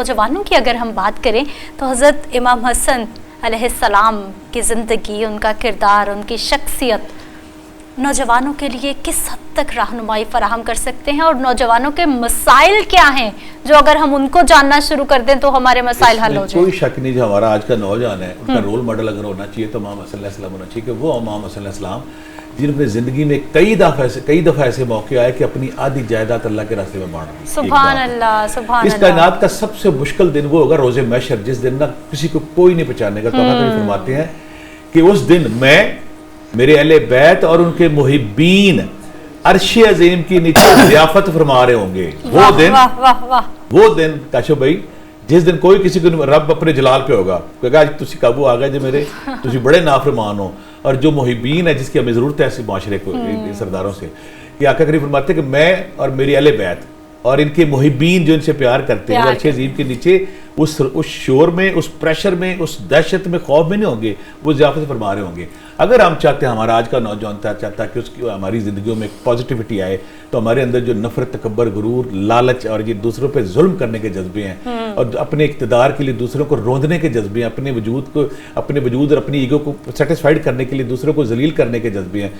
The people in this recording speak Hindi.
नौजवानों की अगर हम बात करें तो हज़रत इमाम हसन अलैहिस्सलाम की ज़िंदगी, उनका किरदार, उनकी शख्सियत नौजवानों के लिए किस हद तक रहनुमाई फराहम कर सकते हैं, और नौजवानों के मसाइल क्या हैं जो अगर हम उनको जानना शुरू कर दें तो हमारे मसाइल हल हो जाए। कोई शक नहीं, जो हमारा आज का नौजवान है उनका रोल मॉडल अगर होना चाहिए तो इमाम हसन अलैहिस्सलाम होना चाहिए, कि वो इमाम हसन अलैहिस्सलाम जिन्होंने ज़िंदगी में कई दफ़ा ऐसे मौके आए कि अपनी आधी जायदाद अल्लाह के रास्ते में बांट दी। सुभान अल्लाह, सुभान इस कायनात का सबसे मुश्किल दिन वो होगा रोज़े महशर, जिस दिन ना किसी को कोई नहीं पहचानेगा। तो फरमाते हैं कि उस दिन मैं, मेरे अहले बैत और उनके मुहिब्बीन अर्शे अजीम की नीचे ज़ियाफत फरमा रहे होंगे। वो दिन काशो भाई, जिस दिन कोई किसी को रब अपने जलाल पे होगा, कहेगा आज तुसी काबू आ गए जो मेरे, तुसी बड़े नाफरमान हो। और जो मुहिब्बीन है, जिसकी हमें ज़रूरत है ऐसे माशरे को, सरदारों से, कि आका करीम फरमाते हैं कि मैं और मेरी अहले बैत और इनके मुहिब्बीन जो इनसे प्यार करते हैं, अर्शे अजीम के नीचे उस शोर में, उस प्रेशर में, उस दहशत में, खौफ में नहीं होंगे, वो ज़ियाफत फरमा रहे होंगे। अगर हम चाहते हैं, हमारा आज का नौजवान चाहता है कि उसकी हमारी ज़िंदगियों में पॉजिटिविटी आए, तो हमारे अंदर जो नफरत, तकब्बर, गुरूर, लालच और ये दूसरों पे जुल्म करने के जज्बे हैं और अपने इक़्तिदार के लिए दूसरों को रोंदने के जज्बे हैं, अपने वजूद और अपनी ईगो को सेटिस्फाइड करने के लिए दूसरों को जलील करने के जज्बे हैं,